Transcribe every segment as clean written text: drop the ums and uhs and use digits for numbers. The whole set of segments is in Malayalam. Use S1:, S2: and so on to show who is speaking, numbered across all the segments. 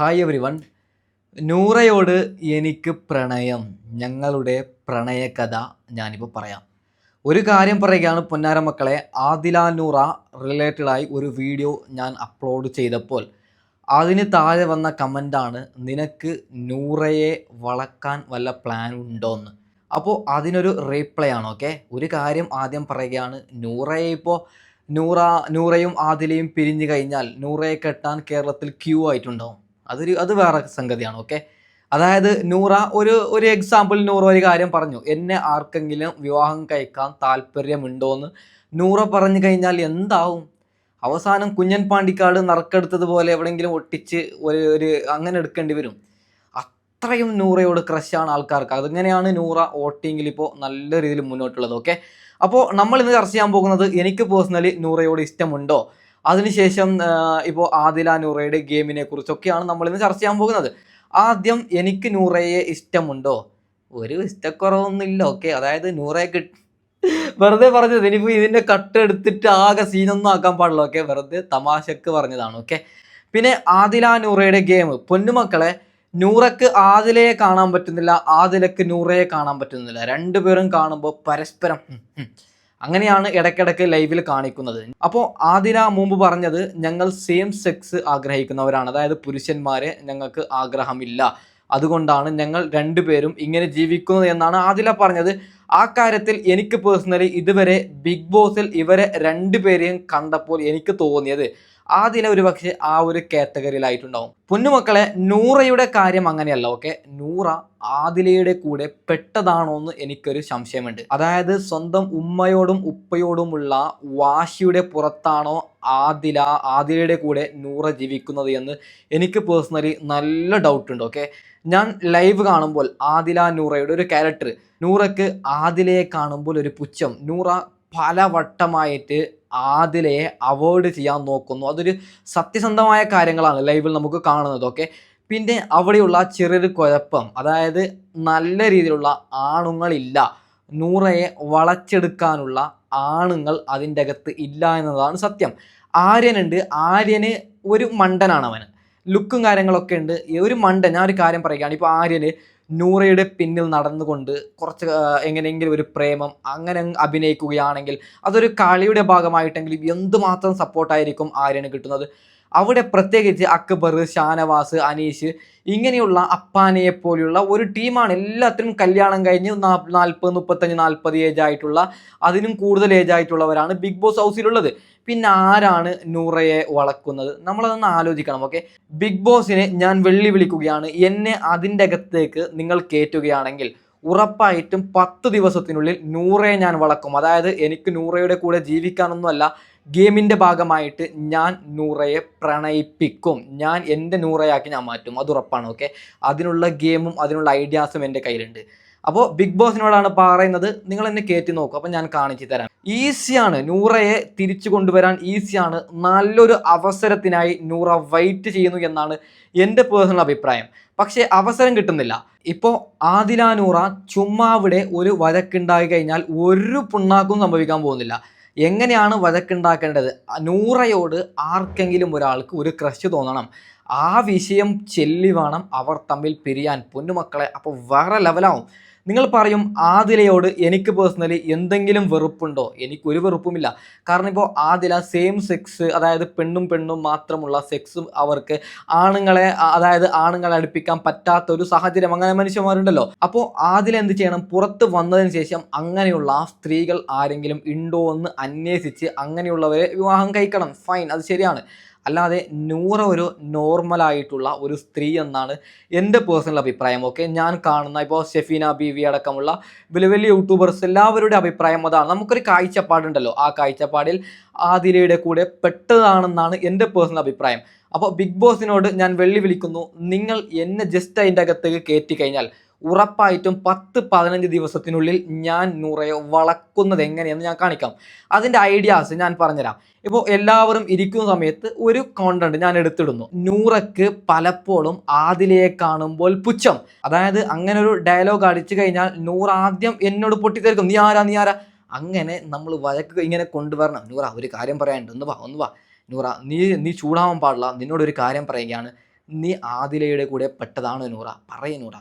S1: Hi every one. നൂറയോട് എനിക്ക് പ്രണയം, ഞങ്ങളുടെ പ്രണയകഥ ഞാനിപ്പോൾ പറയാം. ഒരു കാര്യം പറയുകയാണ് പൊന്നാര മക്കളെ, ആദില നൂറ റിലേറ്റഡായി ഒരു വീഡിയോ ഞാൻ അപ്ലോഡ് ചെയ്തപ്പോൾ അതിന് താഴെ വന്ന കമൻ്റാണ്, നിനക്ക് നൂറയെ വളക്കാൻ വല്ല പ്ലാൻ ഉണ്ടോയെന്ന്. അപ്പോൾ അതിനൊരു റീപ്ലൈ ആണ്. ഓക്കെ, ഒരു കാര്യം ആദ്യം പറയുകയാണ്, നൂറയെ ഇപ്പോൾ നൂറയും ആദിലയും പിരിഞ്ഞു കഴിഞ്ഞാൽ നൂറയെ കെട്ടാൻ കേരളത്തിൽ ക്യൂ ആയിട്ടുണ്ടാവും. അത് വേറെ സംഗതിയാണ്. ഓക്കെ, അതായത് നൂറ ഒരു എക്സാമ്പിൾ, നൂറ ഒരു കാര്യം പറഞ്ഞു, എന്നെ ആർക്കെങ്കിലും വിവാഹം കഴിക്കാൻ താല്പര്യമുണ്ടോയെന്ന് നൂറ പറഞ്ഞു കഴിഞ്ഞാൽ എന്താവും? അവസാനം കുഞ്ഞൻ പാണ്ടിക്കാട് നറുക്കെടുത്തതുപോലെ എവിടെയെങ്കിലും ഒട്ടിച്ച് ഒരു അങ്ങനെ എടുക്കേണ്ടി വരും. അത്രയും നൂറയോട് ക്രഷാണ് ആൾക്കാർക്ക്. അതിങ്ങനെയാണ് നൂറ വോട്ടിങ്ങിൽ ഇപ്പോൾ നല്ല രീതിയിൽ മുന്നോട്ടുള്ളത്. ഓക്കെ, അപ്പോൾ നമ്മൾ ഇന്ന് ചർച്ച ചെയ്യാൻ പോകുന്നത്, എനിക്ക് പേഴ്സണലി നൂറയോട് ഇഷ്ടമുണ്ടോ, അതിനുശേഷം ഇപ്പോൾ ആദില നൂറയുടെ ഗെയിമിനെ കുറിച്ചൊക്കെയാണ് നമ്മൾ ഇന്ന് ചർച്ച ചെയ്യാൻ പോകുന്നത്. ആദ്യം, എനിക്ക് നൂറയെ ഇഷ്ടമുണ്ടോ? ഒരു ഇഷ്ടക്കുറവൊന്നുമില്ല. ഓക്കെ, അതായത് നൂറയെ വെറുതെ പറഞ്ഞത്, ഇനിയിപ്പോൾ ഇതിൻ്റെ കട്ട് എടുത്തിട്ട് ആകെ സീനൊന്നും ആക്കാൻ പാടില്ല. ഓക്കെ, വെറുതെ തമാശക്ക് പറഞ്ഞതാണ്. ഓക്കെ, പിന്നെ ആദില നൂറയുടെ ഗെയിം, പൊന്നുമക്കളെ, നൂറക്ക് ആദിലയെ കാണാൻ പറ്റുന്നില്ല, ആദിലക്ക് നൂറയെ കാണാൻ പറ്റുന്നില്ല. രണ്ടുപേരും കാണുമ്പോൾ പരസ്പരം അങ്ങനെയാണ് ഇടയ്ക്കിടയ്ക്ക് ലൈവിൽ കാണിക്കുന്നത്. അപ്പോൾ ആദില മുമ്പ് പറഞ്ഞത്, ഞങ്ങൾ സെയിം സെക്സ് ആഗ്രഹിക്കുന്നവരാണ്, അതായത് പുരുഷന്മാരെ ഞങ്ങൾക്ക് ആഗ്രഹമില്ല, അതുകൊണ്ടാണ് ഞങ്ങൾ രണ്ടുപേരും ഇങ്ങനെ ജീവിക്കുന്നത് എന്നാണ് ആദില പറഞ്ഞത്. ആ കാര്യത്തിൽ എനിക്ക് പേഴ്സണലി ഇതുവരെ ബിഗ് ബോസിൽ ഇവരെ രണ്ടുപേരെയും കണ്ടപ്പോൾ എനിക്ക് തോന്നിയത് ആദില ഒരു പക്ഷേ ആ ഒരു കാറ്റഗറിയിലായിട്ടുണ്ടാവും. പൊന്നുമക്കളെ, നൂറയുടെ കാര്യം അങ്ങനെയല്ല. ഓക്കെ, നൂറ ആദിലയുടെ കൂടെ പെട്ടതാണോ എന്ന് എനിക്കൊരു സംശയമുണ്ട്. അതായത് സ്വന്തം ഉമ്മയോടും ഉപ്പയോടുമുള്ള വാശിയുടെ പുറത്താണോ ആദിലയുടെ കൂടെ നൂറ ജീവിക്കുന്നത് എന്ന് എനിക്ക് പേഴ്സണലി നല്ല ഡൗട്ട് ഉണ്ട്. ഓക്കെ, ഞാൻ ലൈവ് കാണുമ്പോൾ ആദില നൂറയുടെ ഒരു ക്യാരക്ടർ, നൂറയ്ക്ക് ആദിലയെ കാണുമ്പോൾ ഒരു പുച്ഛം, നൂറ പലവട്ടമായിട്ട് ആദിലയെ അവോയ്ഡ് ചെയ്യാൻ നോക്കുന്നു. അതൊരു സത്യസന്ധമായ കാര്യങ്ങളാണ് ലൈവിൽ നമുക്ക് കാണുന്നത്. ഓക്കെ, പിന്നെ അവിടെയുള്ള ചെറിയൊരു കുഴപ്പം, അതായത് നല്ല രീതിയിലുള്ള ആണുങ്ങളില്ല, നൂറയെ വളച്ചെടുക്കാനുള്ള ആണുങ്ങൾ അതിൻ്റെ അകത്ത് ഇല്ല എന്നതാണ് സത്യം. ആര്യനുണ്ട്, ആര്യന് ഒരു മണ്ടനാണ്, അവന് ലുക്കും കാര്യങ്ങളൊക്കെ ഉണ്ട്, ഒരു മണ്ടൻ. ഞാൻ ഒരു കാര്യം പറയുകയാണ്, ഇപ്പോൾ ആര്യന് നൂറയുടെ പിന്നിൽ നടന്നുകൊണ്ട് കുറച്ച് എങ്ങനെയെങ്കിലും ഒരു പ്രേമം അങ്ങനെ അഭിനയിക്കുകയാണെങ്കിൽ അതൊരു കളിയുടെ ഭാഗമായിട്ടെങ്കിലും എന്തുമാത്രം സപ്പോർട്ടായിരിക്കും ആര്യന് കിട്ടുന്നത്. അവിടെ പ്രത്യേകിച്ച് അക്ബർ, ഷാനവാസ്, അനീഷ്, ഇങ്ങനെയുള്ള അപ്പാനയെ പോലെയുള്ള ഒരു ടീമാണ്. എല്ലാത്തിനും കല്യാണം കഴിഞ്ഞ് 40, 35, 40 ഏജ് ആയിട്ടുള്ള, അതിനും കൂടുതൽ ഏജ് ആയിട്ടുള്ളവരാണ് ബിഗ് ബോസ് ഹൗസിലുള്ളത്. പിന്നെ ആരാണ് നൂറയെ വളക്കുന്നത്? നമ്മളതൊന്ന് ആലോചിക്കണം. ഓക്കെ, ബിഗ് ബോസിനെ ഞാൻ വെല്ലുവിളിക്കുകയാണ്, എന്നെ അതിൻ്റെ അകത്തേക്ക് നിങ്ങൾ കയറ്റുകയാണെങ്കിൽ ഉറപ്പായിട്ടും 10 ദിവസത്തിനുള്ളിൽ നൂറയെ ഞാൻ വളക്കും. അതായത് എനിക്ക് നൂറയുടെ കൂടെ ജീവിക്കാനൊന്നുമല്ല, ഗെയിമിൻ്റെ ഭാഗമായിട്ട് ഞാൻ നൂറയെ പ്രണയിപ്പിക്കും, ഞാൻ എൻ്റെ നൂറയാക്കി ഞാൻ മാറ്റും, അത് ഉറപ്പാണ്. ഓക്കെ, അതിനുള്ള ഗെയിമും അതിനുള്ള ഐഡിയാസും എൻ്റെ കയ്യിലുണ്ട്. അപ്പോൾ ബിഗ് ബോസിനോടാണ് പറയുന്നത്, നിങ്ങൾ എന്നെ കയറ്റി നോക്കും, അപ്പോൾ ഞാൻ കാണിച്ചു തരാം. ഈസിയാണ്, നൂറയെ തിരിച്ചു കൊണ്ടുവരാൻ ഈസിയാണ്. നല്ലൊരു അവസരത്തിനായി നൂറ വെയിറ്റ് ചെയ്യുന്നു എന്നാണ് എൻ്റെ പേഴ്സണൽ അഭിപ്രായം. പക്ഷേ അവസരം കിട്ടുന്നില്ല. ഇപ്പോൾ ആദില നൂറ ചുമ്മാവിടെ ഒരു വഴക്കുണ്ടായി കഴിഞ്ഞാൽ ഒരു പുണ്ണാക്കും സംഭവിക്കാൻ പോകുന്നില്ല. എങ്ങനെയാണ് വഴക്കുണ്ടാക്കേണ്ടത്? നൂറയോട് ആർക്കെങ്കിലും ഒരാൾക്ക് ഒരു ക്രഷ് തോന്നണം, ആ വിഷയം ചെല്ലി വേണം അവർ തമ്മിൽ പിരിയാൻ. പൊന്നുമക്കളെ, അപ്പോൾ വേറെ ലെവലാവും. നിങ്ങൾ പറയും, ആദിലയോട് എനിക്ക് പേഴ്സണലി എന്തെങ്കിലും വെറുപ്പുണ്ടോ? എനിക്കൊരു വെറുപ്പുമില്ല. കാരണം ഇപ്പോൾ ആദില സെയിം സെക്സ്, അതായത് പെണ്ണും മാത്രമുള്ള സെക്സും അവർക്ക് ആണുങ്ങളെ അടുപ്പിക്കാൻ പറ്റാത്ത ഒരു സാഹചര്യം, അങ്ങനെ മനുഷ്യന്മാരുണ്ടല്ലോ. അപ്പോൾ ആദില എന്ത് ചെയ്യണം? പുറത്ത് വന്നതിന് ശേഷം അങ്ങനെയുള്ള സ്ത്രീകൾ ആരെങ്കിലും ഉണ്ടോ എന്ന് അന്വേഷിച്ച് അങ്ങനെയുള്ളവരെ വിവാഹം കഴിക്കണം. ഫൈൻ, അത് ശരിയാണ്. അല്ലാതെ നൂറ ഒരു നോർമലായിട്ടുള്ള ഒരു സ്ത്രീ എന്നാണ് എൻ്റെ പേഴ്സണൽ അഭിപ്രായം. ഓക്കെ, ഞാൻ കാണുന്ന ഇപ്പോൾ ഷെഫീന ബീവി അടക്കമുള്ള വലിയ വലിയ യൂട്യൂബേഴ്സ് എല്ലാവരുടെ അഭിപ്രായം അതാണ്. നമുക്കൊരു കാഴ്ചപ്പാടുണ്ടല്ലോ, ആ കാഴ്ചപ്പാടിൽ ആദിലയുടെ കൂടെ പെട്ടതാണെന്നാണ് എൻ്റെ പേഴ്സണൽ അഭിപ്രായം. അപ്പോൾ ബിഗ് ബോസിനോട് ഞാൻ വെല്ലുവിളിക്കുന്നു, നിങ്ങൾ എന്നെ ജസ്റ്റ് അതിൻ്റെ അകത്തേക്ക് കയറ്റി കഴിഞ്ഞാൽ ഉറപ്പായിട്ടും 10-15 ദിവസത്തിനുള്ളിൽ ഞാൻ നൂറയെ വളക്കുന്നത് എങ്ങനെയെന്ന് ഞാൻ കാണിക്കാം. അതിൻ്റെ ഐഡിയാസ് ഞാൻ പറഞ്ഞുതരാം. ഇപ്പോൾ എല്ലാവരും ഇരിക്കുന്ന സമയത്ത് ഒരു കോണ്ടന്റ് ഞാൻ എടുത്തിടുന്നു, നൂറയ്ക്ക് പലപ്പോഴും ആദിലയെ കാണുമ്പോൾ പുച്ഛം, അതായത് അങ്ങനെ ഒരു ഡയലോഗ് അടിച്ചു കഴിഞ്ഞാൽ നൂറ ആദ്യം എന്നോട് പൊട്ടിത്തെറിക്കും, നീ ആരാ. അങ്ങനെ നമ്മൾ വഴക്ക് ഇങ്ങനെ കൊണ്ടുവരണം. നൂറ, ഒരു കാര്യം പറയാനുണ്ട്, ഒന്ന് വാ നൂറ, നീ ചൂടാവാൻ പാടില്ല, നിന്നോടൊരു കാര്യം പറയുകയാണ്, നീ ആദിലയുടെ കൂടെ പെട്ടതാണ് നൂറ. പറയ് നൂറ,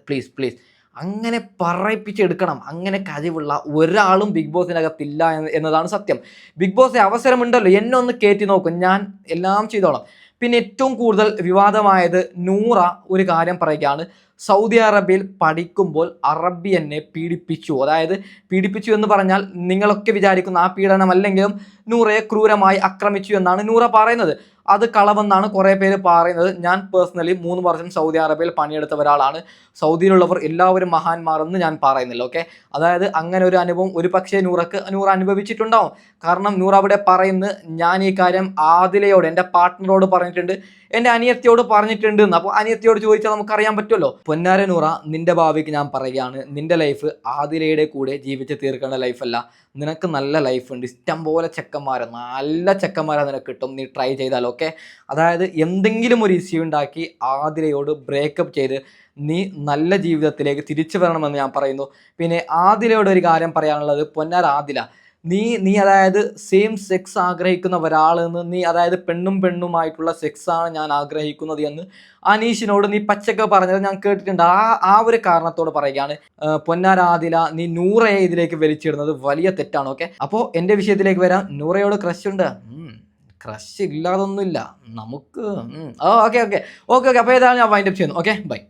S1: പ്ലീസ് പ്ലീസ്. അങ്ങനെ പറയിപ്പിച്ചെടുക്കണം. അങ്ങനെ കഴിവുള്ള ഒരാളും ബിഗ് ബോസിനകത്തില്ല എന്നതാണ് സത്യം. ബിഗ് ബോസ് അവസരമുണ്ടല്ലോ, എന്നെ ഒന്ന് കയറ്റി നോക്കും, ഞാൻ എല്ലാം ചെയ്തോളാം. പിന്നെ ഏറ്റവും കൂടുതൽ വിവാദമായത് നൂറ ഒരു കാര്യം പറയുകയാണ്, സൗദി അറേബ്യയിൽ പഠിക്കുമ്പോൾ അറബി എന്നെ പീഡിപ്പിച്ചു. അതായത് പീഡിപ്പിച്ചു എന്ന് പറഞ്ഞാൽ നിങ്ങളൊക്കെ വിചാരിക്കുന്ന ആ പീഡനമല്ലെങ്കിലും നൂറയെ ക്രൂരമായി ആക്രമിച്ചു എന്നാണ് നൂറ പറയുന്നത്. അത് കളവെന്നാണ് കുറേ പേര് പറയുന്നത്. ഞാൻ പേഴ്സണലി 3 വർഷം സൗദി അറേബ്യയിൽ പണിയെടുത്ത ഒരാളാണ്. സൗദിയിലുള്ളവർ എല്ലാവരും മഹാന്മാരെന്ന് ഞാൻ പറയുന്നില്ല, ഓക്കെ. അതായത് അങ്ങനെ ഒരു അനുഭവം ഒരു പക്ഷേ നൂറ അനുഭവിച്ചിട്ടുണ്ടാവും. കാരണം നൂറ അവിടെ പറയുന്നത്, ഞാൻ ഈ കാര്യം ആദിലയോട്, എൻ്റെ പാർട്ട്ണറോട് പറഞ്ഞിട്ടുണ്ട്, എൻ്റെ അനിയത്തിയോട് പറഞ്ഞിട്ടുണ്ട് എന്ന്. അപ്പോൾ അനിയത്തിയോട് ചോദിച്ചാൽ നമുക്കറിയാൻ പറ്റുമല്ലോ. പൊന്നാര നൂറ, നിന്റെ ഭാവിക്ക് ഞാൻ പറയുകയാണ്, നിന്റെ ലൈഫ് ആദിലയുടെ കൂടെ ജീവിച്ച് തീർക്കേണ്ട ലൈഫല്ല. നിനക്ക് നല്ല ലൈഫ് ഉണ്ട്, ഇഷ്ടം പോലെ ചെക്കന്മാരെ, നല്ല ചെക്കന്മാരെ നിനക്ക് കിട്ടും, നീ ട്രൈ ചെയ്താൽ, ഓക്കെ. അതായത് എന്തെങ്കിലും ഒരു ഇഷ്യൂ ഉണ്ടാക്കി ആദിലയോട് ബ്രേക്കപ്പ് ചെയ്ത് നീ നല്ല ജീവിതത്തിലേക്ക് തിരിച്ചു വരണമെന്ന് ഞാൻ പറയുന്നു. പിന്നെ ആദിലയോട് ഒരു കാര്യം പറയാനുള്ളത്, പൊന്നാര ആദില, നീ അതായത് സെയിം സെക്സ് ആഗ്രഹിക്കുന്ന ഒരാളെന്ന്, നീ അതായത് പെണ്ണുമായിട്ടുള്ള സെക്സാണ് ഞാൻ ആഗ്രഹിക്കുന്നത് എന്ന് അനീഷിനോട് നീ പച്ചക്ക് പറഞ്ഞത് ഞാൻ കേട്ടിട്ടുണ്ട്. ആ ഒരു കാരണത്തോട് പറയുകയാണ്, പൊന്നാര ആദില, നീ നൂറയെ ഇതിലേക്ക് വലിച്ചിടുന്നത് വലിയ തെറ്റാണ്, ഓക്കെ. അപ്പോൾ എൻ്റെ വിഷയത്തിലേക്ക് വരാം. നൂറയോട് ക്രഷ് ഉണ്ട്? ക്രഷ് ഇല്ലാതൊന്നുമില്ല നമുക്ക്. ഓക്കെ. അപ്പോൾ ഏതാണ് ഞാൻ വൈൻഡപ്പ് ചെയ്യുന്നു. Okay, by.